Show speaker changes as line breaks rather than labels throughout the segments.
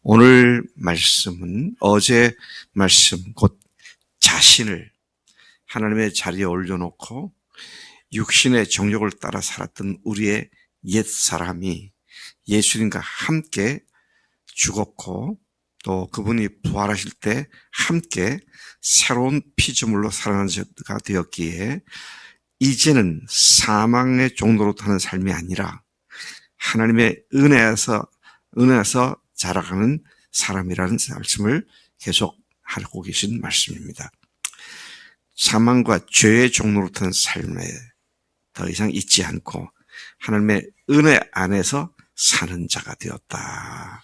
오늘 말씀은 어제 말씀 곧 자신을 하나님의 자리에 올려놓고 육신의 정욕을 따라 살았던 우리의 옛사람이 예수님과 함께 죽었고 또 그분이 부활하실 때 함께 새로운 피조물로 살아난 자가 되었기에 이제는 사망의 종로로 타는 삶이 아니라 하나님의 은혜에서 자라가는 사람이라는 말씀을 계속 하고 계신 말씀입니다. 사망과 죄의 종로로 타는 삶에 더 이상 있지 않고 하나님의 은혜 안에서 사는 자가 되었다.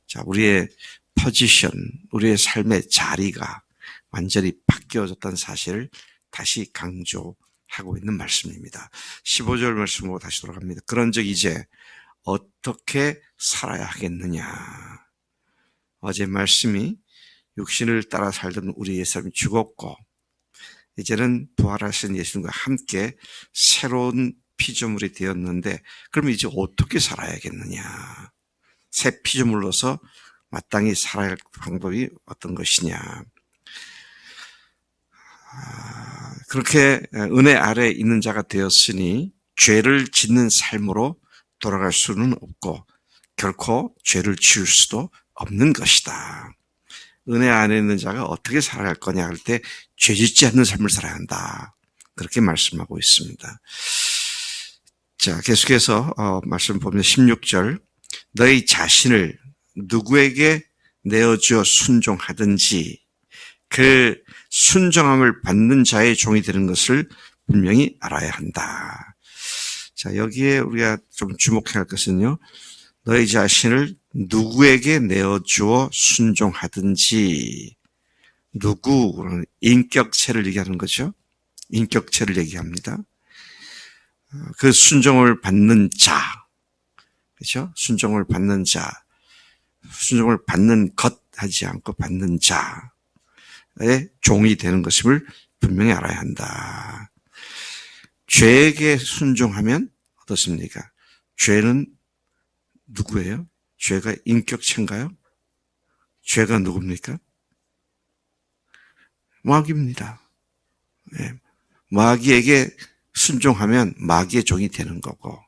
자, 우리의 포지션, 우리의 삶의 자리가 완전히 바뀌어졌다는 사실을 다시 강조하고 있는 말씀입니다. 15절 말씀으로 다시 돌아갑니다. 그런즉 이제 어떻게 살아야 하겠느냐. 어제 말씀이 육신을 따라 살던 우리의 삶이 죽었고 이제는 부활하신 예수님과 함께 새로운 피조물이 되었는데 그럼 이제 어떻게 살아야겠느냐. 새 피조물로서 마땅히 살아야 할 방법이 어떤 것이냐. 그렇게 은혜 아래에 있는 자가 되었으니 죄를 짓는 삶으로 돌아갈 수는 없고 결코 죄를 지을 수도 없는 것이다. 은혜 안에 있는 자가 어떻게 살아야 할 거냐 할 때 죄 짓지 않는 삶을 살아야 한다. 그렇게 말씀하고 있습니다. 자, 계속해서 말씀 보면 16절 너희 자신을 누구에게 내어주어 순종하든지 그 순종함을 받는 자의 종이 되는 것을 분명히 알아야 한다. 자, 여기에 우리가 좀 주목해야 할 것은요. 너희 자신을 누구에게 내어주어 순종하든지 누구는 인격체를 얘기하는 거죠. 인격체를 얘기합니다. 그 순종을 받는 자, 그렇죠? 순종을 받는 자, 순종을 받는 것 하지 않고 받는 자의 종이 되는 것임을 분명히 알아야 한다. 죄에게 순종하면 어떻습니까? 죄는 누구예요? 죄가 인격체인가요? 죄가 누굽니까? 마귀입니다. 네. 마귀에게 순종하면 마귀의 종이 되는 거고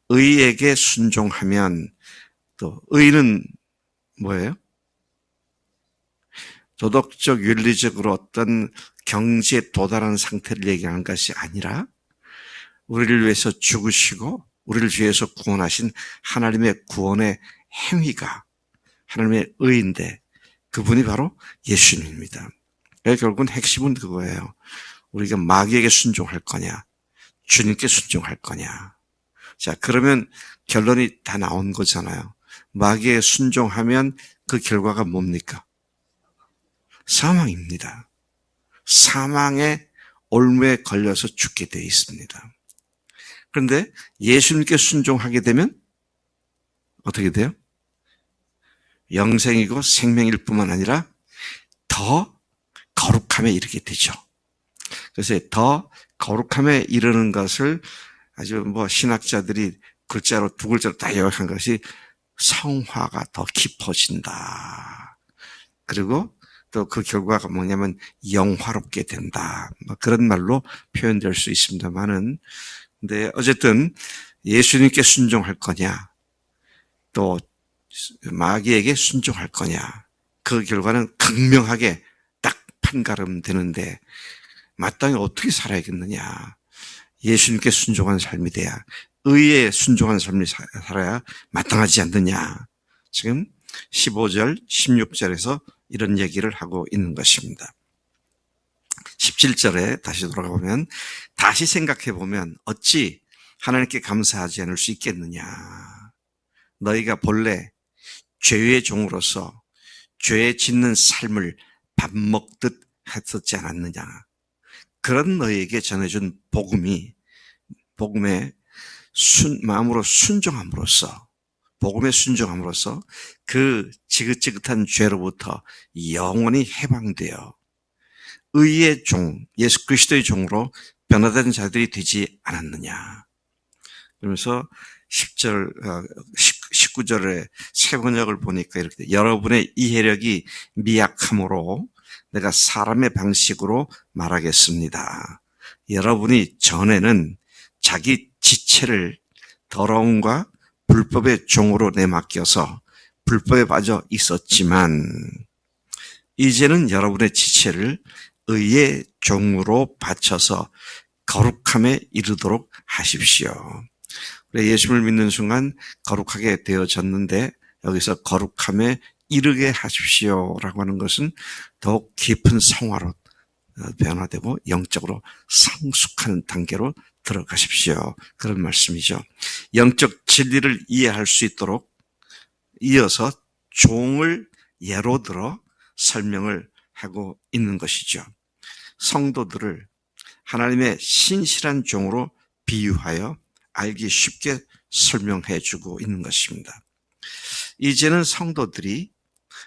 의에게 순종하면 또 의는 뭐예요? 도덕적 윤리적으로 어떤 경지에 도달하는 상태를 얘기하는 것이 아니라 우리를 위해서 죽으시고 우리를 위해서 구원하신 하나님의 구원의 행위가 하나님의 의인데 그분이 바로 예수님입니다. 결국은 핵심은 그거예요. 우리가 마귀에게 순종할 거냐 주님께 순종할 거냐. 자, 그러면 결론이 다 나온 거잖아요. 마귀에 순종하면 그 결과가 뭡니까? 사망입니다. 사망의 올무에 걸려서 죽게 되어 있습니다. 그런데 예수님께 순종하게 되면 어떻게 돼요? 영생이고 생명일 뿐만 아니라 더 거룩함에 이르게 되죠. 그래서 더 거룩함에 이르는 것을 아주 신학자들이 글자로 두 글자로 다 요약한 것이 성화가 더 깊어진다. 그리고 또 그 결과가 뭐냐면 영화롭게 된다. 그런 말로 표현될 수 있습니다만은 근데 어쨌든 예수님께 순종할 거냐 또 마귀에게 순종할 거냐 그 결과는 극명하게 딱 판가름되는데 마땅히 어떻게 살아야겠느냐. 예수님께 순종한 삶이 돼야 의에 순종한 삶을 살아야 마땅하지 않느냐. 지금 15절, 16절에서 이런 얘기를 하고 있는 것입니다. 17절에 다시 돌아가보면 다시 생각해보면 어찌 하나님께 감사하지 않을 수 있겠느냐. 너희가 본래 죄의 종으로서 죄 짓는 삶을 밥 먹듯 했었지 않았느냐. 그런 너희에게 전해준 복음에 마음으로 순종함으로써 복음에 순종함으로써 그 지긋지긋한 죄로부터 영원히 해방되어 의의 종, 예수 그리스도의 종으로 변화된 자들이 되지 않았느냐. 그러면서 19절에 새 번역을 보니까 이렇게 돼. 여러분의 이해력이 미약함으로 내가 사람의 방식으로 말하겠습니다. 여러분이 전에는 자기 지체를 더러움과 불법의 종으로 내맡겨서 불법에 빠져 있었지만 이제는 여러분의 지체를 의의 종으로 바쳐서 거룩함에 이르도록 하십시오. 예수를 믿는 순간 거룩하게 되어졌는데 여기서 거룩함에 이르게 하십시오라고 하는 것은 더욱 깊은 성화로 변화되고 영적으로 성숙하는 단계로 들어가십시오. 그런 말씀이죠. 영적 진리를 이해할 수 있도록 이어서 종을 예로 들어 설명을 하고 있는 것이죠. 성도들을 하나님의 신실한 종으로 비유하여 알기 쉽게 설명해 주고 있는 것입니다. 이제는 성도들이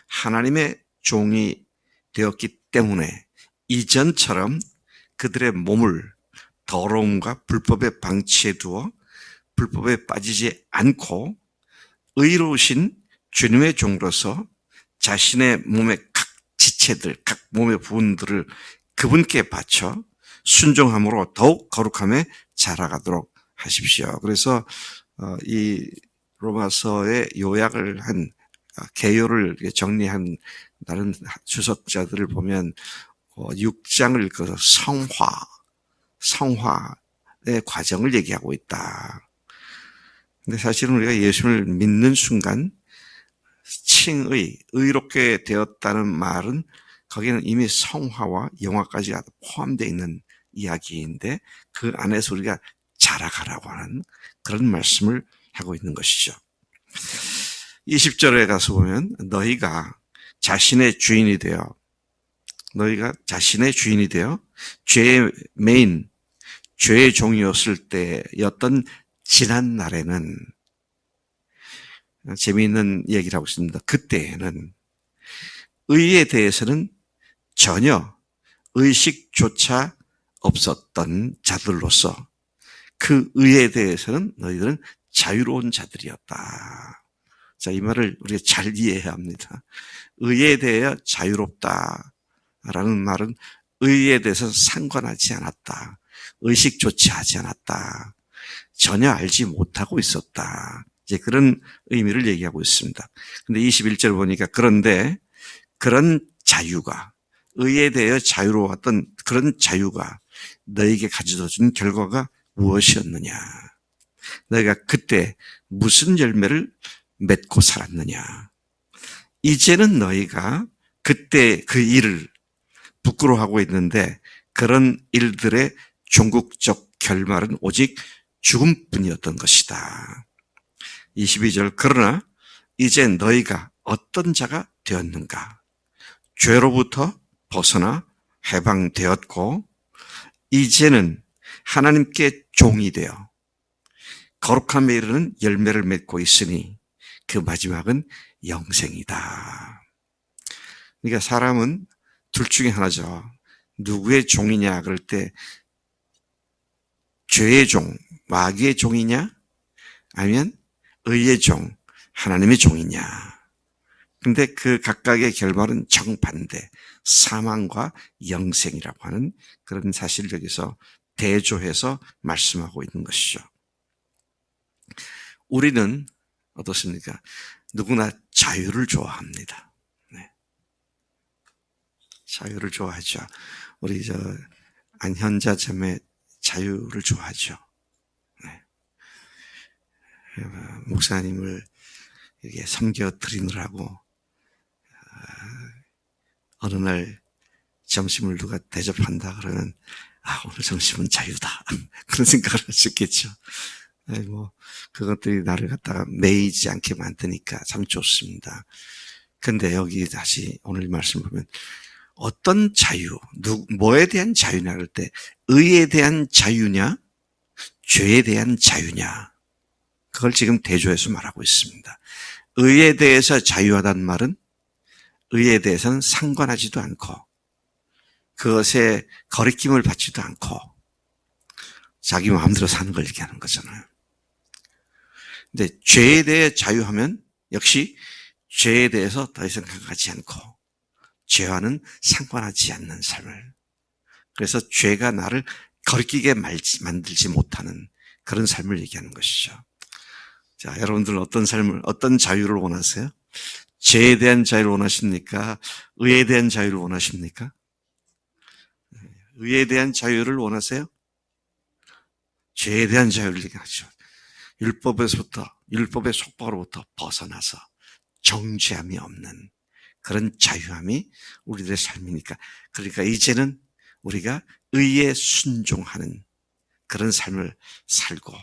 하나님의 종이 되었기 때문에 이전처럼 그들의 몸을 더러움과 불법의 방치해 두어 불법에 빠지지 않고 의로우신 주님의 종으로서 자신의 몸의 각 지체들, 각 몸의 부분들을 그분께 바쳐 순종함으로 더욱 거룩함에 자라가도록 하십시오. 그래서 이 로마서의 요약을 한 개요를 정리한 다른 주석자들을 보면 6장을 읽어서 성화의 과정을 얘기하고 있다. 근데 사실은 우리가 예수를 믿는 순간 의롭게 되었다는 말은 거기는 이미 성화와 영화까지 포함되어 있는 이야기인데 그 안에서 우리가 자라가라고 하는 그런 말씀을 하고 있는 것이죠. 20절에 가서 보면 너희가 자신의 주인이 되어 죄의 메인, 죄의 종이었을 때였던 지난 날에는 재미있는 얘기를 하고 있습니다. 그때에는 의에 대해서는 전혀 의식조차 없었던 자들로서 그 의에 대해서는 너희들은 자유로운 자들이었다. 자, 이 말을 우리가 잘 이해해야 합니다. 의에 대해 자유롭다라는 말은 의에 대해서 상관하지 않았다. 의식조차 하지 않았다. 전혀 알지 못하고 있었다. 이제 그런 의미를 얘기하고 있습니다. 근데 21절 보니까 그런데 그런 자유가 의에 대해 자유로웠던 그런 자유가 너에게 가져다 준 결과가 무엇이었느냐? 너희가 그때 무슨 열매를 맺고 살았느냐? 이제는 너희가 그때 그 일을 부끄러워하고 있는데 그런 일들의 종국적 결말은 오직 죽음뿐이었던 것이다. 22절 그러나 이제 너희가 어떤 자가 되었는가? 죄로부터 벗어나 해방되었고 이제는 하나님께 종이 되어 거룩함에 이르는 열매를 맺고 있으니 그 마지막은 영생이다. 그러니까 사람은 둘 중에 하나죠. 누구의 종이냐 그럴 때 죄의 종, 마귀의 종이냐 아니면 의의 종, 하나님의 종이냐. 근데 그 각각의 결말은 정반대, 사망과 영생이라고 하는 그런 사실을 여기서 대조해서 말씀하고 있는 것이죠. 우리는 어떻습니까? 누구나 자유를 좋아합니다. 네. 자유를 좋아하죠. 우리 안현자 자매 자유를 좋아하죠. 네. 목사님을 이렇게 섬겨 드리느라고 어느 날 점심을 누가 대접한다 그러면 오늘 점심은 자유다 그런 생각을 할 수 있겠죠. 그것들이 나를 갖다가 매이지 않게 만드니까 참 좋습니다. 근데 여기 다시 오늘 말씀 보면 어떤 자유, 뭐에 대한 자유냐 그럴 때 의에 대한 자유냐 죄에 대한 자유냐 그걸 지금 대조해서 말하고 있습니다. 의에 대해서 자유하다는 말은 의에 대해서는 상관하지도 않고 그것에 거리낌을 받지도 않고 자기 마음대로 사는 걸 얘기하는 거잖아요. 근데 죄에 대해 자유하면 역시 죄에 대해서 더 이상 생각하지 않고 죄와는 상관하지 않는 삶을, 그래서 죄가 나를 거리끼게 만들지 못하는 그런 삶을 얘기하는 것이죠. 자, 여러분들은 어떤 삶을, 어떤 자유를 원하세요? 죄에 대한 자유를 원하십니까? 의에 대한 자유를 원하십니까? 의에 대한 자유를 원하세요? 죄에 대한 자유를 얘기하죠. 율법의 속박으로부터 벗어나서 정죄함이 없는 그런 자유함이 우리들의 삶이니까. 그러니까 이제는 우리가 의에 순종하는 그런 삶을 살고,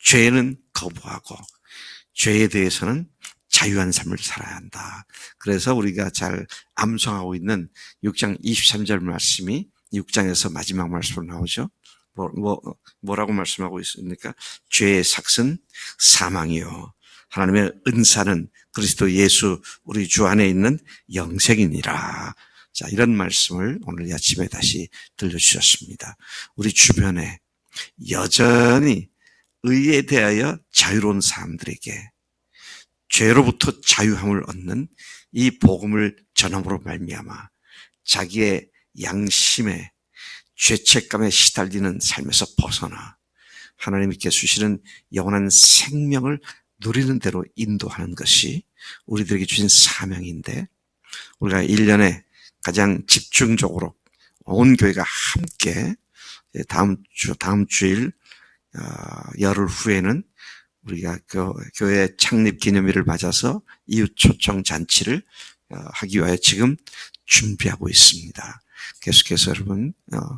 죄는 거부하고 죄에 대해서는 자유한 삶을 살아야 한다. 그래서 우리가 잘 암송하고 있는 6장 23절 말씀이 6장에서 마지막 말씀으로 나오죠. 뭐라고 말씀하고 있습니까? 죄의 삭은 사망이요, 하나님의 은사는 그리스도 예수 우리 주 안에 있는 영생이니라. 자, 이런 말씀을 오늘 아침에 다시 들려주셨습니다. 우리 주변에 여전히 의에 대하여 자유로운 사람들에게 죄로부터 자유함을 얻는 이 복음을 전함으로 말미암아 자기의 양심에 죄책감에 시달리는 삶에서 벗어나 하나님께 주시는 영원한 생명을 누리는 대로 인도하는 것이 우리들에게 주신 사명인데, 우리가 1년에 가장 집중적으로 온 교회가 함께 다음 주일 열흘 후에는 우리가 교회 창립 기념일을 맞아서 이웃 초청 잔치를 하기 위하여 지금 준비하고 있습니다. 계속해서 여러분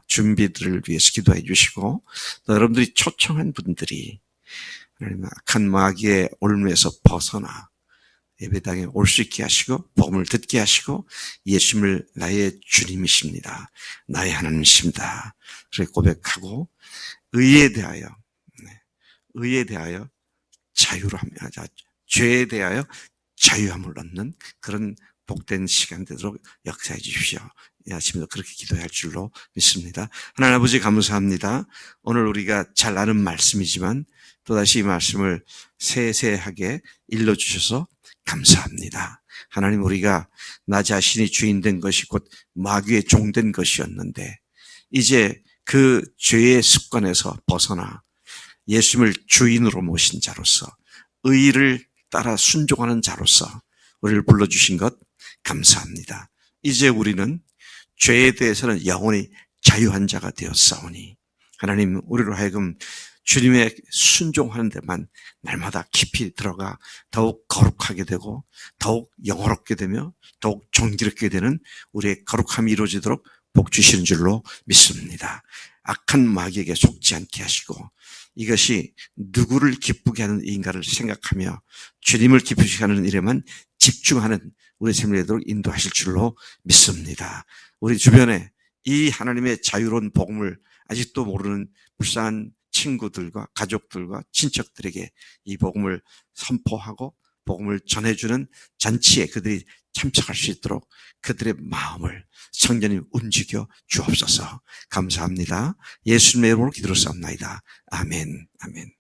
준비들을 위해서 기도해 주시고, 또 여러분들이 초청한 분들이 악한 마귀의 올무에서 벗어나 예배당에 올 수 있게 하시고 복음을 듣게 하시고 예수님을 나의 주님이십니다, 나의 하나님이십니다 그렇게 고백하고 의에 대하여 자유로 합니다. 죄에 대하여 자유함을 얻는 그런 복된 시간 되도록 역사해 주십시오. 이 아침에도 그렇게 기도할 줄로 믿습니다. 하나님 아버지 감사합니다. 오늘 우리가 잘 아는 말씀이지만 또다시 이 말씀을 세세하게 일러주셔서 감사합니다. 하나님, 우리가 나 자신이 주인 된 것이 곧 마귀의 종된 것이었는데 이제 그 죄의 습관에서 벗어나 예수님을 주인으로 모신 자로서 의를 따라 순종하는 자로서 우리를 불러주신 것 감사합니다. 이제 우리는 죄에 대해서는 영원히 자유한 자가 되었사오니 하나님, 우리로 하여금 주님의 순종하는 데만 날마다 깊이 들어가 더욱 거룩하게 되고 더욱 영화롭게 되며 더욱 정직하게 되는 우리의 거룩함이 이루어지도록 복 주시는 줄로 믿습니다. 악한 마귀에게 속지 않게 하시고 이것이 누구를 기쁘게 하는 일인가를 생각하며 주님을 기쁘시게 하는 일에만 집중하는 우리 삶이 되도록 인도하실 줄로 믿습니다. 우리 주변에 이 하나님의 자유로운 복음을 아직도 모르는 불쌍한 친구들과 가족들과 친척들에게 이 복음을 선포하고 복음을 전해주는 잔치에 그들이 참석할 수 있도록 그들의 마음을 성령님 움직여 주옵소서. 감사합니다. 예수님의 이름으로 기도를 쌉나이다. 아멘. 아멘.